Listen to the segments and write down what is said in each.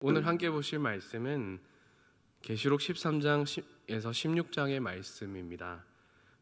오늘 함께 보실 말씀은 계시록 13장에서 16장의 말씀입니다.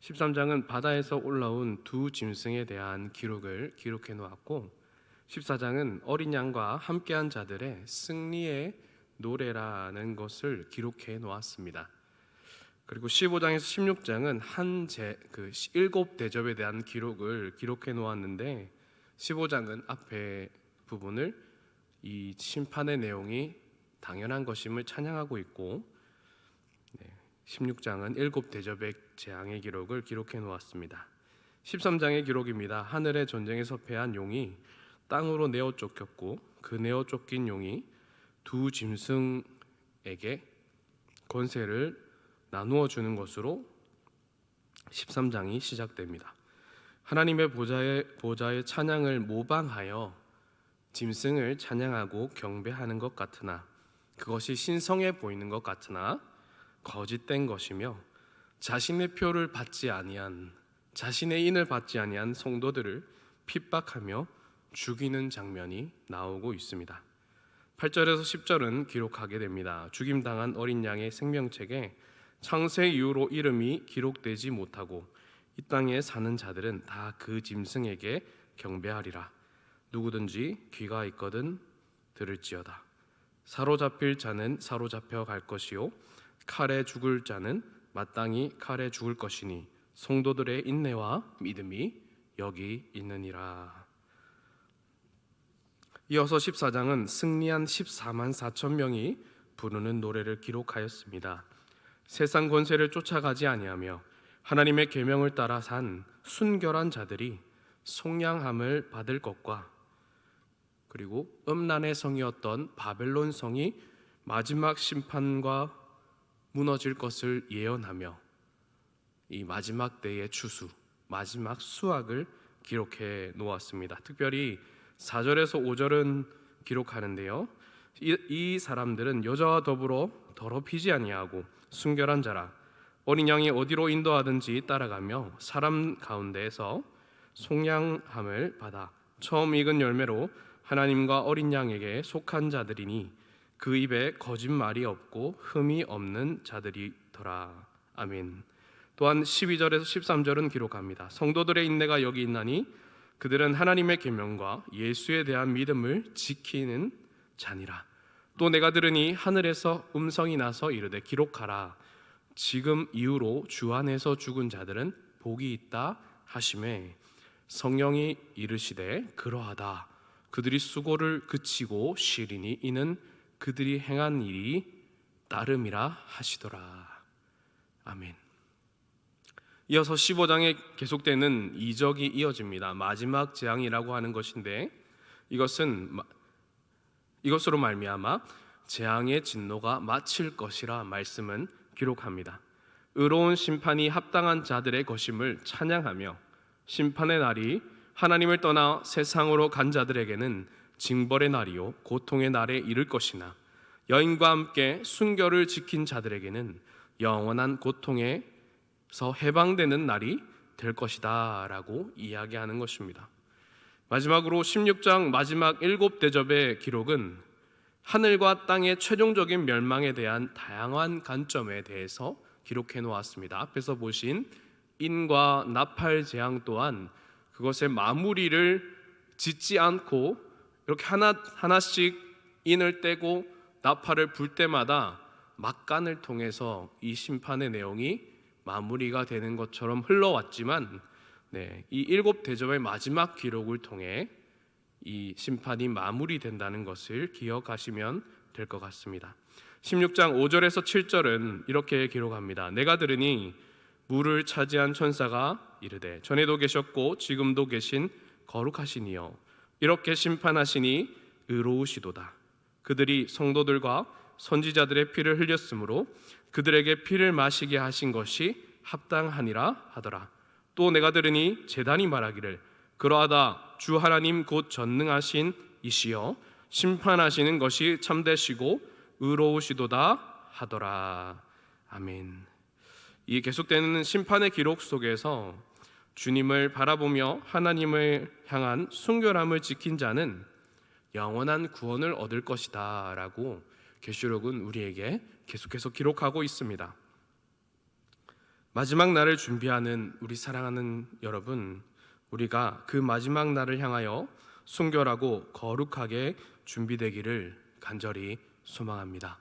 13장은 바다에서 올라온 두 짐승에 대한 기록을 기록해 놓았고, 14장은 어린 양과 함께한 자들의 승리의 노래라는 것을 기록해 놓았습니다. 그리고 15장에서 16장은 일곱 대접에 대한 기록을 기록해 놓았는데, 15장은 앞에 부분을 이 심판의 내용이 당연한 것임을 찬양하고 있고, 16장은 일곱 대접의 재앙의 기록을 기록해 놓았습니다. 13장의 기록입니다. 하늘의 전쟁에서 패한 용이 땅으로 내어 쫓겼고, 그 내어 쫓긴 용이 두 짐승에게 권세를 나누어 주는 것으로 13장이 시작됩니다. 하나님의 보좌의 찬양을 모방하여 짐승을 찬양하고 경배하는 것 같으나, 그것이 신성해 보이는 것 같으나 거짓된 것이며, 자신의 표를 받지 아니한, 자신의 인을 받지 아니한 성도들을 핍박하며 죽이는 장면이 나오고 있습니다. 8절에서 10절은 기록하게 됩니다. 죽임당한 어린 양의 생명책에 창세 이후로 이름이 기록되지 못하고 이 땅에 사는 자들은 다 그 짐승에게 경배하리라. 누구든지 귀가 있거든 들을지어다. 사로잡힐 자는 사로잡혀 갈 것이요, 칼에 죽을 자는 마땅히 칼에 죽을 것이니 성도들의 인내와 믿음이 여기 있느니라. 이어서 14장은 승리한 14만 4천 명이 부르는 노래를 기록하였습니다. 세상 권세를 쫓아가지 아니하며 하나님의 계명을 따라 산 순결한 자들이 속량함을 받을 것과, 그리고 음란의 성이었던 바벨론 성이 마지막 심판과 무너질 것을 예언하며 이 마지막 때의 추수, 마지막 수확을 기록해 놓았습니다. 특별히 4절에서 5절은 기록하는데요, 이 사람들은 여자와 더불어 더럽히지 아니하고 순결한 자라. 어린 양이 어디로 인도하든지 따라가며 사람 가운데에서 속량함을 받아 처음 익은 열매로 하나님과 어린 양에게 속한 자들이니 그 입에 거짓말이 없고 흠이 없는 자들이더라. 아멘. 또한 12절에서 13절은 기록합니다. 성도들의 인내가 여기 있나니 그들은 하나님의 계명과 예수에 대한 믿음을 지키는 자니라. 또 내가 들으니 하늘에서 음성이 나서 이르되 기록하라. 지금 이후로 주 안에서 죽은 자들은 복이 있다 하시매, 성령이 이르시되 그러하다. 그들이 수고를 그치고 쉬리니 이는 그들이 행한 일이 따름이라 하시더라. 아멘. 이어서 15장에 계속되는 이적이 이어집니다. 마지막 재앙이라고 하는 것인데, 이것으로 말미암아 재앙의 진노가 마칠 것이라 말씀은 기록합니다. 의로운 심판이 합당한 자들의 것임을 찬양하며, 심판의 날이 하나님을 떠나 세상으로 간 자들에게는 징벌의 날이요 고통의 날에 이를 것이나, 여인과 함께 순결을 지킨 자들에게는 영원한 고통에서 해방되는 날이 될 것이다 라고 이야기하는 것입니다. 마지막으로 16장 마지막 일곱 대접의 기록은 하늘과 땅의 최종적인 멸망에 대한 다양한 관점에 대해서 기록해 놓았습니다. 앞에서 보신 인과 나팔 재앙 또한 그것의 마무리를 짓지 않고 이렇게 하나씩 인을 떼고 나팔을 불 때마다 막간을 통해서 이 심판의 내용이 마무리가 되는 것처럼 흘러왔지만, 이 일곱 대접의 마지막 기록을 통해 이 심판이 마무리된다는 것을 기억하시면 될 것 같습니다. 16장 5절에서 7절은 이렇게 기록합니다. 내가 들으니 물을 차지한 천사가 이르되 전에도 계셨고 지금도 계신 거룩하시니요 이렇게 심판하시니 의로우시도다. 그들이 성도들과 선지자들의 피를 흘렸으므로 그들에게 피를 마시게 하신 것이 합당하니라 하더라. 또 내가 들으니 제단이 말하기를 그러하다. 주 하나님 곧 전능하신 이시여 심판하시는 것이 참되시고 의로우시도다 하더라. 아멘. 이 계속되는 심판의 기록 속에서 주님을 바라보며 하나님을 향한 순결함을 지킨 자는 영원한 구원을 얻을 것이다 라고 계시록은 우리에게 계속해서 기록하고 있습니다. 마지막 날을 준비하는 우리 사랑하는 여러분, 우리가 그 마지막 날을 향하여 순결하고 거룩하게 준비되기를 간절히 소망합니다.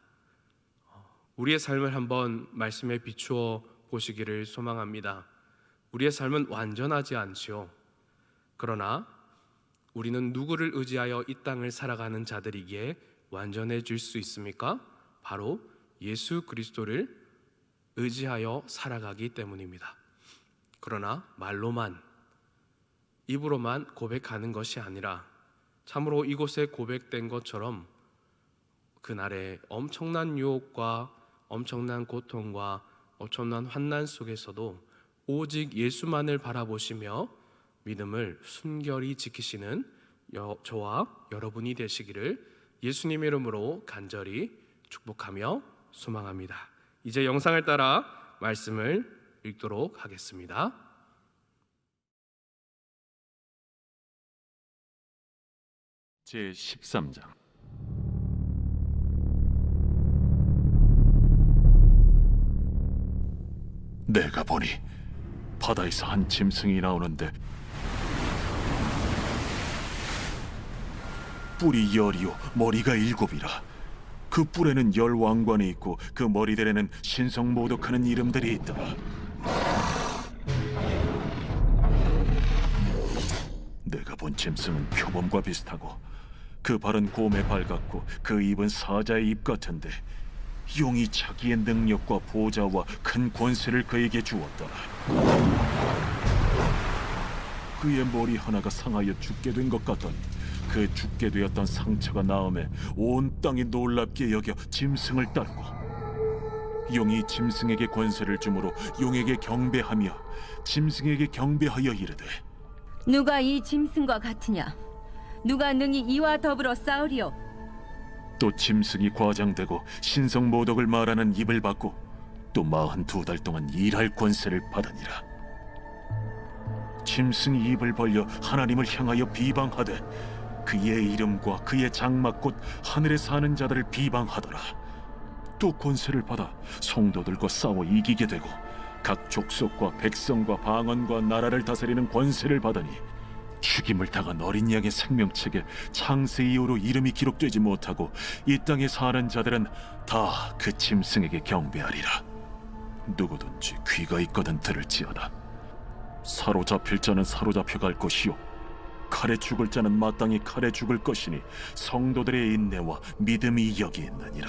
우리의 삶을 한번 말씀에 비추어 보시기를 소망합니다. 우리의 삶은 완전하지 않지요. 그러나 우리는 누구를 의지하여 이 땅을 살아가는 자들이기에 완전해질 수 있습니까? 바로 예수 그리스도를 의지하여 살아가기 때문입니다. 그러나 말로만, 입으로만 고백하는 것이 아니라 참으로 이곳에 고백된 것처럼 그날의 엄청난 유혹과 엄청난 고통과 엄청난 환난 속에서도 오직 예수만을 바라보시며 믿음을 순결히 지키시는 저와 여러분이 되시기를 예수님의 이름으로 간절히 축복하며 소망합니다. 이제 영상을 따라 말씀을 읽도록 하겠습니다. 제13장. 내가 보니 바다에서 한 짐승이 나오는데 뿔이 10이요 머리가 7이라. 그 뿔에는 10 왕관이 있고 그 머리들에는 신성모독하는 이름들이 있더라. 내가 본 짐승은 표범과 비슷하고 그 발은 곰의 발 같고 그 입은 사자의 입 같은데 용이 자기의 능력과 보좌와 큰 권세를 그에게 주었더라. 그의 머리 하나가 상하여 죽게 된 것 같더니 그 죽게 되었던 상처가 나음에 온 땅이 놀랍게 여겨 짐승을 따르고 용이 짐승에게 권세를 주므로 용에게 경배하며 짐승에게 경배하여 이르되 누가 이 짐승과 같으냐? 누가 능히 이와 더불어 싸우리요? 또 짐승이 과장되고 신성모독을 말하는 입을 받고 또 42달 동안 일할 권세를 받으니라. 짐승이 입을 벌려 하나님을 향하여 비방하되 그의 이름과 그의 장막 곧 하늘에 사는 자들을 비방하더라. 또 권세를 받아 성도들과 싸워 이기게 되고 각 족속과 백성과 방언과 나라를 다스리는 권세를 받으니 죽임을 당한 어린 양의 생명책에 창세 이후로 이름이 기록되지 못하고 이 땅에 사는 자들은 다 그 짐승에게 경배하리라. 누구든지 귀가 있거든 들을지어다. 사로잡힐 자는 사로잡혀 갈 것이요 칼에 죽을 자는 마땅히 칼에 죽을 것이니 성도들의 인내와 믿음이 여기 있느니라.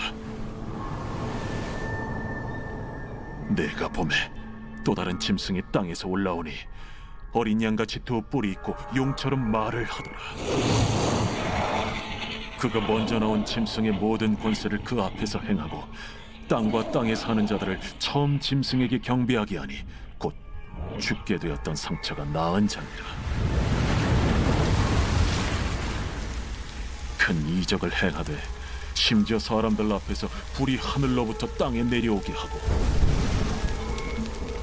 내가 보매 또 다른 짐승이 땅에서 올라오니 어린 양같이 두 뿔이 있고 용처럼 말을 하더라. 그가 먼저 나온 짐승의 모든 권세를 그 앞에서 행하고 땅과 땅에 사는 자들을 처음 짐승에게 경배하게 하니 곧 죽게 되었던 상처가 나은 자니라. 큰 이적을 행하되 심지어 사람들 앞에서 불이 하늘로부터 땅에 내려오게 하고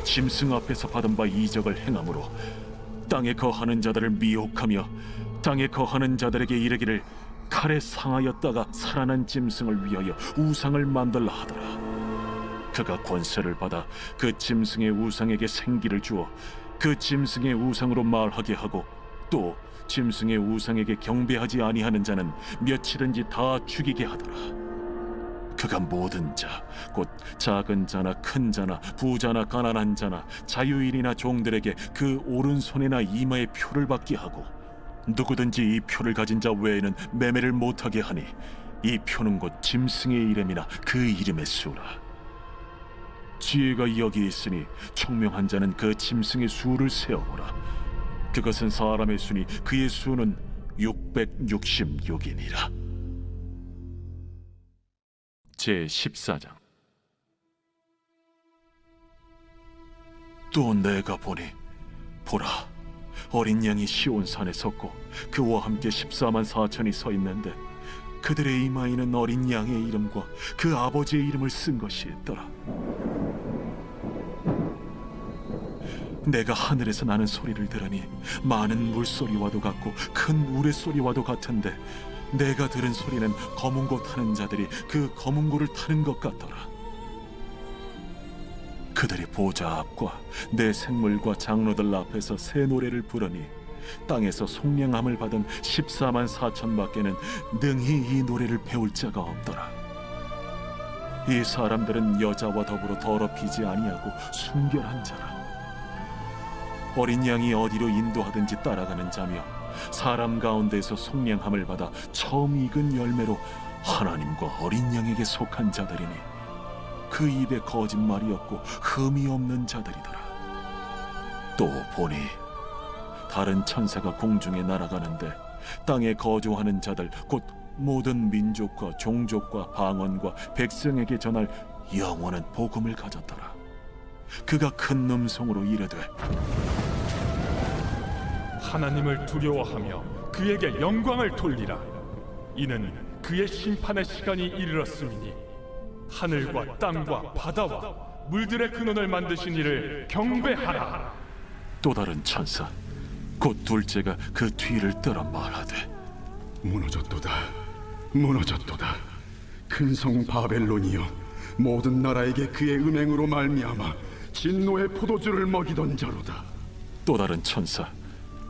짐승 앞에서 받은 바 이적을 행함으로 땅에 거하는 자들을 미혹하며 땅에 거하는 자들에게 이르기를 칼에 상하였다가 살아난 짐승을 위하여 우상을 만들라 하더라. 그가 권세를 받아 그 짐승의 우상에게 생기를 주어 그 짐승의 우상으로 말하게 하고 또 짐승의 우상에게 경배하지 아니하는 자는 며칠든지 다 죽이게 하더라. 그가 모든 자, 곧 작은 자나 큰 자나 부자나 가난한 자나 자유인이나 종들에게 그 오른손이나 이마에 표를 받게 하고 누구든지 이 표를 가진 자 외에는 매매를 못하게 하니 이 표는 곧 짐승의 이름이나 그 이름의 수라. 지혜가 여기 있으니 총명한 자는 그 짐승의 수를 세어보라. 그것은 사람의 수니 그의 수는 666이니라. 제14장. 또 내가 보니 보라 어린 양이 시온산에 섰고 그와 함께 14만 4천이 서 있는데 그들의 이마에는 어린 양의 이름과 그 아버지의 이름을 쓴 것이 있더라. 내가 하늘에서 나는 소리를 들으니 많은 물소리와도 같고 큰 우레소리와도 같은데 내가 들은 소리는 검은 고 타는 자들이 그 검은 고를 타는 것 같더라. 그들이 보좌 앞과 내 생물과 장로들 앞에서 새 노래를 부르니 땅에서 속량함을 받은 14만 4천밖에는 능히 이 노래를 배울 자가 없더라. 이 사람들은 여자와 더불어 더럽히지 아니하고 순결한 자라. 어린 양이 어디로 인도하든지 따라가는 자며 사람 가운데서 속량함을 받아 처음 익은 열매로 하나님과 어린 양에게 속한 자들이니 그 입에 거짓말이 없고 흠이 없는 자들이더라. 또 보니 다른 천사가 공중에 날아가는데 땅에 거주하는 자들 곧 모든 민족과 종족과 방언과 백성에게 전할 영원한 복음을 가졌더라. 그가 큰 음성으로 이르되 하나님을 두려워하며 그에게 영광을 돌리라. 이는 그의 심판의 시간이 이르렀음이니 하늘과 땅과 바다와 물들의 근원을 만드신 이를 경배하라. 또 다른 천사 곧 둘째가 그 뒤를 따라 말하되 무너졌도다, 무너졌도다. 큰 성 바벨론이여, 모든 나라에게 그의 음행으로 말미암아 진노의 포도주를 먹이던 자로다. 또 다른 천사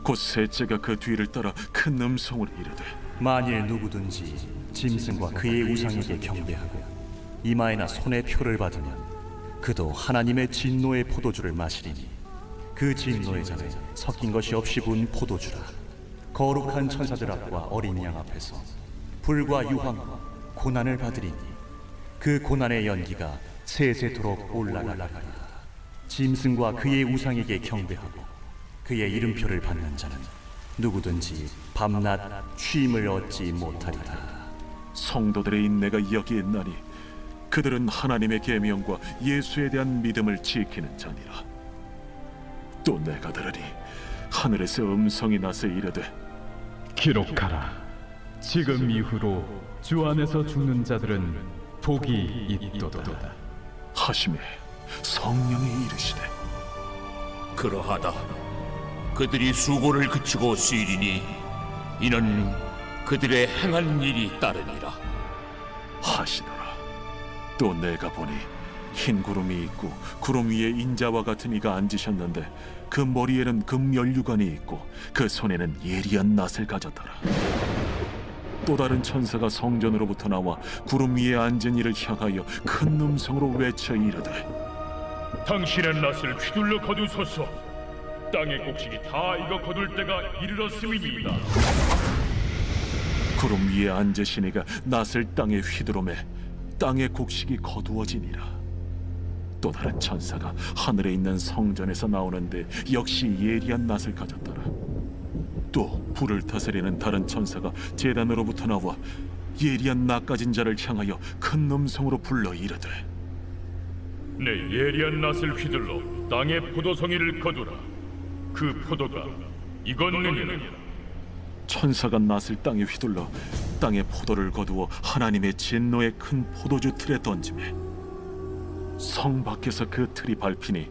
곧 셋째가 그 뒤를 따라 큰 음성으로 이르되 만일 누구든지 짐승과 그의 우상에게 경배하고 이마에나 손에 표를 받으면 그도 하나님의 진노의 포도주를 마시리니 그 진노의 잔에 섞인 것이 없이 부은 포도주라. 거룩한 천사들 앞과 어린 양 앞에서 불과 유황과 고난을 받으리니 그 고난의 연기가 세세토록 올라가리라. 짐승과 그의 우상에게 경배하고 그의 이름표를 받는 자는 누구든지 밤낮 쉼을 얻지 못하리라. 성도들의 인내가 여기에 있나니 그들은 하나님의 계명과 예수에 대한 믿음을 지키는 자니라. 또 내가 들으니 하늘에서 음성이 나서 이르되 기록하라. 지금 이후로 주 안에서 죽는 자들은 복이 있도다. 하심에 성령이 이르시되 그러하다. 그들이 수고를 그치고 쉬리니 이는 그들의 행한 일이 따르니라 하시더라. 또 내가 보니 흰 구름이 있고 구름 위에 인자와 같은 이가 앉으셨는데 그 머리에는 금 연류관이 있고 그 손에는 예리한 낫을 가졌더라. 또 다른 천사가 성전으로부터 나와 구름 위에 앉은 이를 향하여 큰 음성으로 외쳐 이르되 당신의 낫을 휘둘러 거두소서. 땅의 곡식이 다 익어 거둘 때가 이르렀음이니이다. 구름 위에 앉으신 이가 낫을 땅에 휘두르매 땅의 곡식이 거두어지니라. 또 다른 천사가 하늘에 있는 성전에서 나오는데 역시 예리한 낫을 가졌더라. 또 불을 다스리는 다른 천사가 제단으로부터 나와 예리한 낫 가진 자를 향하여 큰 음성으로 불러 이르되 내 예리한 낫을 휘둘러 땅의 포도송이를 거두라. 그 포도가 익었느니라. 천사가 낫을 땅에 휘둘러 땅의 포도를 거두어 하나님의 진노의 큰 포도주 틀에 던지매 성 밖에서 그 틀이 밟히니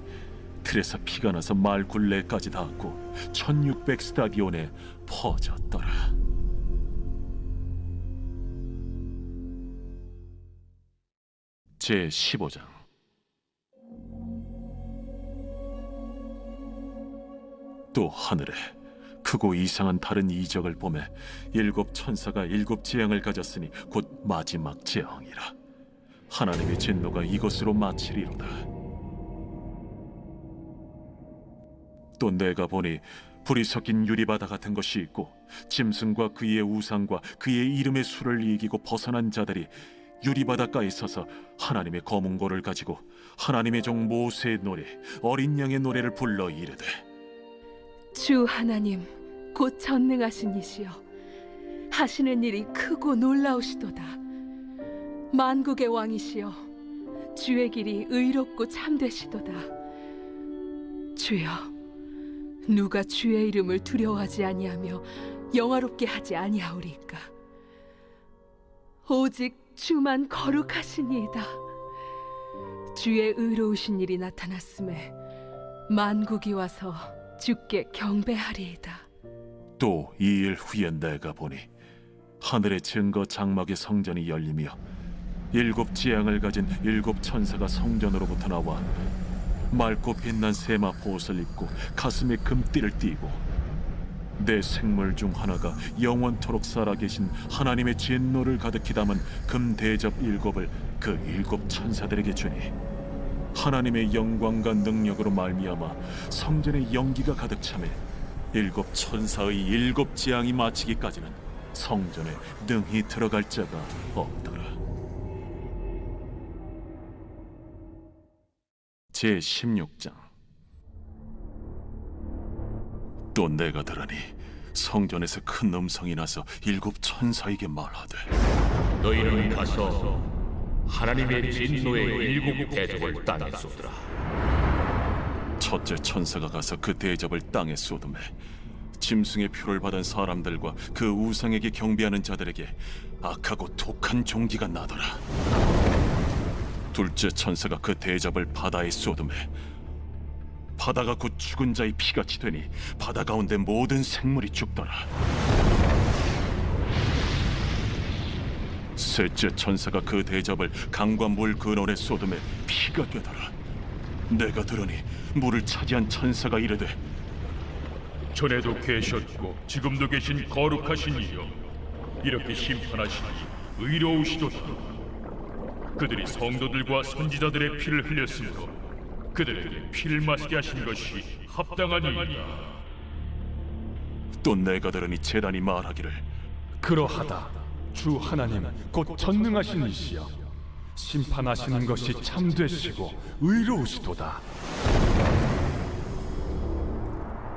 틀에서 피가 나서 말 굴레까지 닿았고 1600 스타디온에 퍼졌더라. 제 15장. 또 하늘에 크고 이상한 다른 이적을 보매 일곱 천사가 일곱 재앙을 가졌으니 곧 마지막 재앙이라. 하나님의 진노가 이것으로 마치리로다. 또 내가 보니 불이 섞인 유리바다 같은 것이 있고 짐승과 그의 우상과 그의 이름의 수를 이기고 벗어난 자들이 유리바닷가에 서서 하나님의 검은 고를 가지고 하나님의 종 모세의 노래 어린 양의 노래를 불러 이르되 주 하나님 곧 전능하신 이시여 하시는 일이 크고 놀라우시도다. 만국의 왕이시여 주의 길이 의롭고 참되시도다. 주여 누가 주의 이름을 두려워하지 아니하며 영화롭게 하지 아니하오리까. 오직 주만 거룩하시니이다. 주의 의로우신 일이 나타났음에 만국이 와서 주께 경배하리이다. 또 2일 후에 내가 보니 하늘의 증거 장막의 성전이 열리며 일곱 지향을 가진 일곱 천사가 성전으로부터 나와 맑고 빛난 세마 보옷을 입고 가슴에 금띠를 띠고 내 생물 중 하나가 영원토록 살아계신 하나님의 진노를 가득히 담은 금 대접 일곱을 그 일곱 천사들에게 주니 하나님의 영광과 능력으로 말미암아 성전의 연기가 가득 차매 일곱 천사의 일곱 지향이 마치기까지는 성전에 능히 들어갈 자가 없더라. 제16장. 또 내가 들으니 성전에서 큰 음성이 나서 일곱 천사에게 말하되 너희는 가서 하나님의 진노의 일곱 대접을 땅에 쏟으라. 첫째 천사가 가서 그 대접을 땅에 쏟음에 짐승의 표를 받은 사람들과 그 우상에게 경배하는 자들에게 악하고 독한 종기가 나더라. 둘째 천사가 그 대접을 바다에 쏟음에 바다가 곧 죽은 자의 피같이 되니 바다 가운데 모든 생물이 죽더라. 셋째 천사가 그 대접을 강과 물 근원에 쏟음에 피가 되더라. 내가 들으니 물을 차지한 천사가 이르되 전에도 계셨고 지금도 계신 거룩하신 이여, 이렇게 심판하시니 의로우시도다. 그들이 성도들과 선지자들의 피를 흘렸으므로 그들에게 피를 마시게 하신 것이 합당하니이다. 또 내가 들으니 제단이 말하기를 그러하다. 주 하나님 곧 전능하신 이시여, 심판하시는 것이 참되시고 의로우시도다.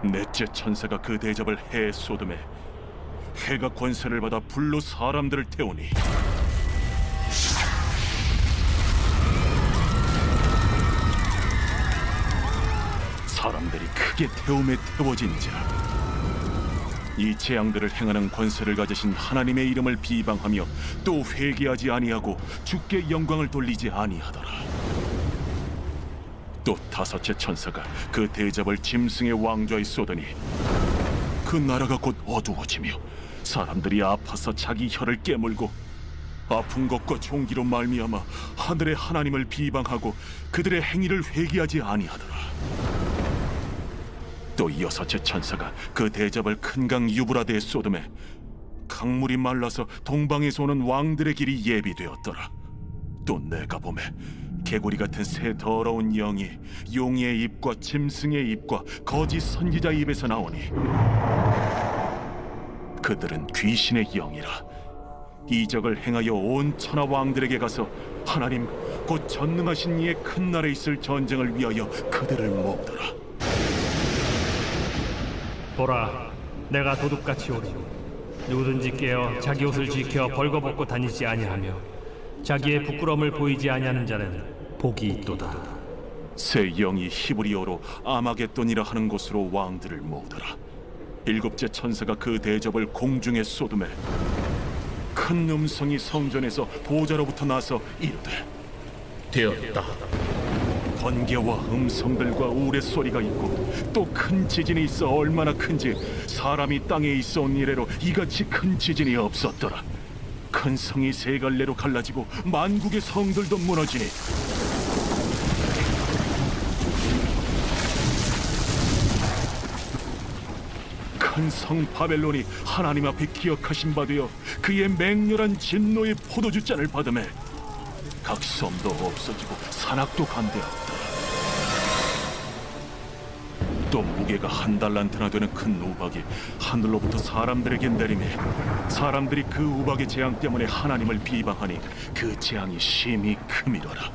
넷째 천사가 그 대접을 해에 쏟음에 해가 권세를 받아 불로 사람들을 태우니 사람들이 크게 태움에 태워진지라. 이 재앙들을 행하는 권세를 가지신 하나님의 이름을 비방하며 또 회개하지 아니하고 주께 영광을 돌리지 아니하더라. 또 다섯째 천사가 그 대접을 짐승의 왕좌에 쏟으니 그 나라가 곧 어두워지며 사람들이 아파서 자기 혀를 깨물고 아픈 것과 종기로 말미암아 하늘의 하나님을 비방하고 그들의 행위를 회개하지 아니하더라. 또 여섯째 천사가 그 대접을 큰 강 유브라데에 쏟음에 강물이 말라서 동방에서 오는 왕들의 길이 예비되었더라. 또 내가 보매 개구리 같은 새 더러운 영이 용의 입과 짐승의 입과 거짓 선지자의 입에서 나오니 그들은 귀신의 영이라. 이적을 행하여 온 천하 왕들에게 가서 하나님 곧 전능하신 이의 큰 날에 있을 전쟁을 위하여 그들을 모으더라. 보라, 내가 도둑같이 오리니 누구든지 깨어 자기 옷을 지켜 벌거벗고 다니지 아니하며 자기의 부끄러움을 보이지 아니하는 자는 복이 있도다. 새 영이 히브리어로 아마겟돈이라 하는 곳으로 왕들을 모으더라. 일곱째 천사가 그 대접을 공중에 쏟음에 큰 음성이 성전에서 보좌로부터 나서 이르되 되었다. 번개와 음성들과 우레소리가 있고 또 큰 지진이 있어 얼마나 큰지 사람이 땅에 있어 온 이래로 이같이 큰 지진이 없었더라. 큰 성이 세 갈래로 갈라지고 만국의 성들도 무너지니 큰 성 바벨론이 하나님 앞에 기억하신 바 되어 그의 맹렬한 진노의 포도주 잔을 받음에 각 섬도 없어지고 산악도 감되었다. 또 무게가 한 달란트나 되는 큰 우박이 하늘로부터 사람들에게 내리매 사람들이 그 우박의 재앙 때문에 하나님을 비방하니 그 재앙이 심히 크미더라.